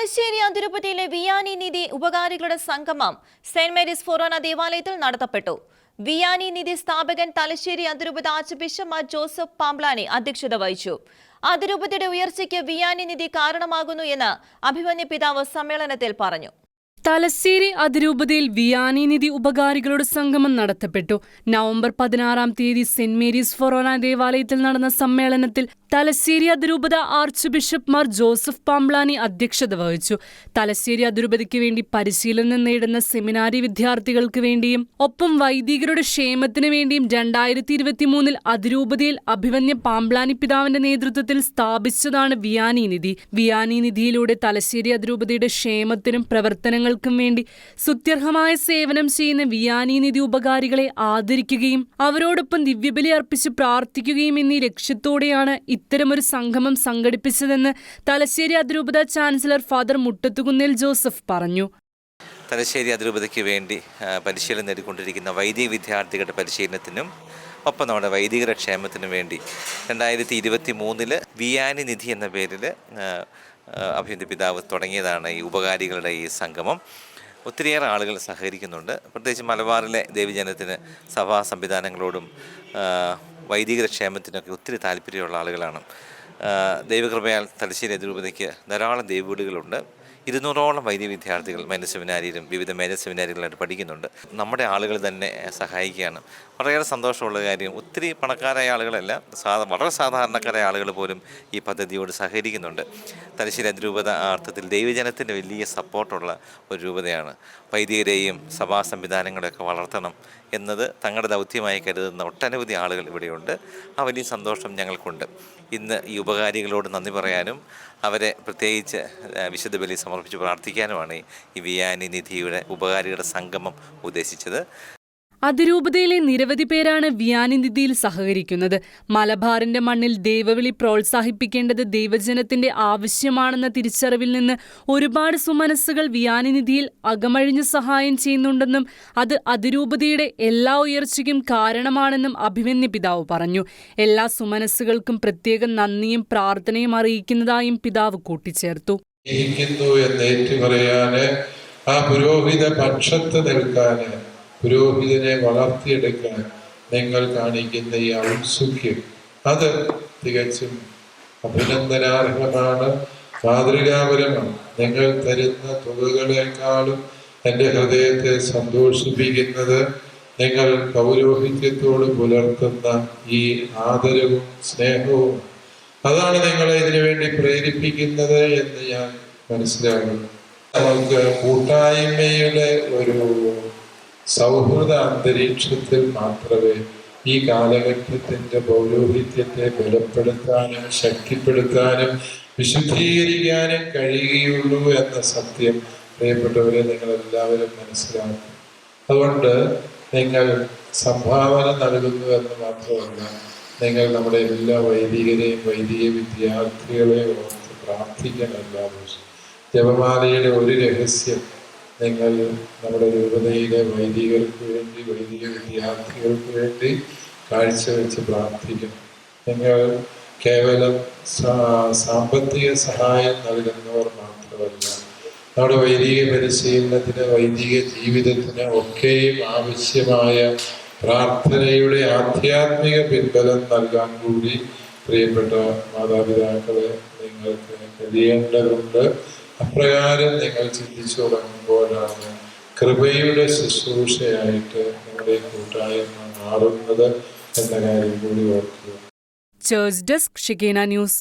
തലശ്ശേരി അതിരൂപതയിലെ വിയാനി നിധി ഉപകാരികളുടെ സംഗമം saint Mary's ഫൊറോന ദേവാലയത്തിൽ നടത്തപ്പെട്ടു. വിയാനി നിധി സ്ഥാപകൻ തലശ്ശേരി അതിരൂപത arch bishop Mar Joseph Pamplany അധ്യക്ഷത വഹിച്ചു. അതിരൂപതയുടെ ഉയർച്ചയ്ക്ക് വിയാനി നിധി കാരണമാകുന്നു എന്ന് അഭിമന്യ പിതാവ് സമ്മേളനത്തിൽ പറഞ്ഞു. തലശ്ശേരി അതിരൂപതയിൽ വിയാനി നിധി ഉപകാരികളുടെ സംഗമം നടത്തപ്പെട്ടു. നവംബർ 16 സെന്റ് മേരീസ് ഫൊറോന ദേവാലയത്തിൽ നടന്ന സമ്മേളനത്തിൽ തലശ്ശേരി അതിരൂപത arch bishop Mar Joseph Pamplany അധ്യക്ഷത വഹിച്ചു. തലശ്ശേരി അതിരൂപതയ്ക്ക് വേണ്ടി പരിശീലനം നേടുന്ന സെമിനാരി വിദ്യാർത്ഥികൾക്ക് വേണ്ടിയും ഒപ്പം വൈദികരുടെ ക്ഷേമത്തിനു വേണ്ടിയും 2023 അതിരൂപതയിൽ അഭിമന്യ പാംബ്ലാനി പിതാവിന്റെ നേതൃത്വത്തിൽ സ്ഥാപിച്ചതാണ് വിയാനി നിധി. വിയാനി നിധിയിലൂടെ തലശ്ശേരി അതിരൂപതയുടെ ക്ഷേമത്തിനും പ്രവർത്തനങ്ങൾക്കും വേണ്ടി സുത്യർഹമായ സേവനം ചെയ്യുന്ന വിയാനി നിധി ഉപകാരികളെ ആദരിക്കുകയും അവരോടൊപ്പം ദിവ്യബലി അർപ്പിച്ച് പ്രാർത്ഥിക്കുകയും എന്നീ ലക്ഷ്യത്തോടെയാണ് ഇത്തരമൊരു സംഗമം സംഘടിപ്പിച്ചതെന്ന് തലശ്ശേരി അതിരൂപത ചാൻസലർ ഫാദർ മുട്ടത്തുകുന്നേൽ ജോസഫ് പറഞ്ഞു. തലശ്ശേരി അതിരൂപതയ്ക്ക് വേണ്ടി പരിശീലനം നേടിക്കൊണ്ടിരിക്കുന്ന വൈദിക വിദ്യാർത്ഥികളുടെ പരിശീലനത്തിനും ഒപ്പം നമ്മുടെ വൈദികരുടെ ക്ഷേമത്തിനും വേണ്ടി 2023 വിയാനി നിധി എന്ന പേരിൽ അഭിമന്യ പിതാവ് തുടങ്ങിയതാണ് ഈ ഉപകാരികളുടെ ഈ സംഗമം. ഒത്തിരിയേറെ ആളുകൾ സഹകരിക്കുന്നുണ്ട്. പ്രത്യേകിച്ച് മലബാറിലെ ദേവീജനത്തിന് സഭാ സംവിധാനങ്ങളോടും വൈദിക ക്ഷേമത്തിനൊക്കെ ഒത്തിരി താല്പര്യമുള്ള ആളുകളാണ്. ദൈവകൃപയാൽ തലശ്ശേരി അതിരൂപതയ്ക്ക് ധാരാളം ദൈവവീടുകളുണ്ട്. 200ഓളം വൈദിക വിദ്യാർത്ഥികൾ മൈനർ സെമിനാരിയിലും വിവിധ മേജർ സെമിനാരികളിലായിട്ട് പഠിക്കുന്നുണ്ട്. നമ്മുടെ ആളുകൾ തന്നെ സഹായിക്കുകയാണ്. വളരെയേറെ സന്തോഷമുള്ള കാര്യം. ഒത്തിരി പണക്കാരായ ആളുകളല്ല, വളരെ സാധാരണക്കാരായ ആളുകൾ പോലും ഈ പദ്ധതിയോട് സഹകരിക്കുന്നുണ്ട്. തലശ്ശേരി അതിരൂപത അർത്ഥത്തിൽ ദൈവജനത്തിൻ്റെ വലിയ സപ്പോർട്ടുള്ള ഒരു രൂപതയാണ്. വൈദികരെയും സഭാ സംവിധാനങ്ങളെയൊക്കെ വളർത്തണം എന്നത് തങ്ങളുടെ ദൗത്യമായി കരുതുന്ന ഒട്ടനവധി ആളുകൾ ഇവിടെയുണ്ട്. ആ വലിയ സന്തോഷം ഞങ്ങൾക്കുണ്ട്. ഇന്ന് ഈ ഉപകാരികളോട് നന്ദി പറയാനും അവരെ പ്രത്യേകിച്ച് വിശുദ്ധ ബലി സമർപ്പിച്ച് പ്രാർത്ഥിക്കാനുമാണ് ഈ വിയാനി നിധിയുടെ ഉപകാരികളുടെ സംഗമം ഉദ്ദേശിച്ചത്. അതിരൂപതയിലെ നിരവധി പേരാണ് വിയാനി നിധിയിൽ സഹകരിക്കുന്നത്. മലബാറിന്റെ മണ്ണിൽ ദൈവവിളി പ്രോത്സാഹിപ്പിക്കേണ്ടത് ദൈവജനത്തിന്റെ ആവശ്യമാണെന്ന തിരിച്ചറിവിൽ നിന്ന് ഒരുപാട് സുമനസ്സുകൾ വിയാനി നിധിയിൽ അകമഴിഞ്ഞ് സഹായം ചെയ്യുന്നുണ്ടെന്നും അത് അതിരൂപതയുടെ എല്ലാ ഉയർച്ചയ്ക്കും കാരണമാണെന്നും അഭിമന്യ പിതാവ് പറഞ്ഞു. എല്ലാ സുമനസ്സുകൾക്കും പ്രത്യേകം നന്ദിയും പ്രാർത്ഥനയും അറിയിക്കുന്നതായും പിതാവ് കൂട്ടിച്ചേർത്തു. ആ പുരോഹിത പക്ഷത്ത് നിൽക്കാന്, പുരോഹിതനെ വളർത്തിയെടുക്കാൻ നിങ്ങൾ കാണിക്കുന്ന ഈ ഔത്സുക്യം അത് തികച്ചും അഭിനന്ദനാർഹമാണ്, മാതൃകാപരമാണ്. നിങ്ങൾ തരുന്ന തുകകളെക്കാളും എൻ്റെ ഹൃദയത്തെ സന്തോഷിപ്പിക്കുന്നത് നിങ്ങൾ പൗരോഹിത്യത്തോട് പുലർത്തുന്ന ഈ ആദരവും സ്നേഹവും. അതാണ് നിങ്ങളെ ഇതിനു വേണ്ടി പ്രേരിപ്പിക്കുന്നത് എന്ന് ഞാൻ മനസ്സിലാക്കുന്നു. നമുക്ക് കൂട്ടായ്മയുടെ ഒരു സൗഹൃദ അന്തരീക്ഷത്തിൽ മാത്രമേ ഈ കാലഘട്ടത്തിൻ്റെ പൗരോഹിത്യത്തെ ബലപ്പെടുത്താനും ശക്തിപ്പെടുത്താനും വിശുദ്ധീകരിക്കാനും കഴിയുകയുള്ളൂ എന്ന സത്യം പ്രിയപ്പെട്ടവരെ നിങ്ങളെല്ലാവരും മനസ്സിലാക്കും. അതുകൊണ്ട് നിങ്ങൾ സംഭാവന നൽകുന്നു എന്ന് മാത്രമല്ല, നിങ്ങൾ നമ്മുടെ എല്ലാ വൈദികരെയും വൈദിക വിദ്യാർത്ഥികളെയും ഓർത്ത് പ്രാർത്ഥിക്കാൻ എല്ലാ ദിവസവും. ജപമാലയുടെ ഒരു രഹസ്യം നിങ്ങൾ നമ്മുടെ രൂപതയിലെ വൈദികർക്ക് വേണ്ടി, വൈദിക വിദ്യാർത്ഥികൾക്ക് വേണ്ടി കാഴ്ചവെച്ച് പ്രാർത്ഥിക്കണം. നിങ്ങൾ കേവലം സാമ്പത്തിക സഹായം നൽകുന്നവർ മാത്രമല്ല, നമ്മുടെ വൈദിക പരിശീലനത്തിന്, വൈദിക ജീവിതത്തിന് ഒക്കെയും ആവശ്യമായ പ്രാർത്ഥനയുടെ ആധ്യാത്മിക പിൻബലം നൽകാൻ കൂടി പ്രിയപ്പെട്ട മാതാപിതാക്കളെ നിങ്ങൾക്ക് കഴിയേണ്ടതുണ്ട്. അപ്രകാരം നിങ്ങൾ ചിന്തിച്ചു തുടങ്ങുമ്പോഴാണ് കൃപയുടെ ശുശ്രൂഷയായിട്ട് നമ്മുടെ കൂട്ടായ്മ മാറുന്നത് എന്ന കാര്യം കൂടി ഓർക്കുക. ചർച്ച് ഡെസ്ക് ഷിക്കേന ന്യൂസ്.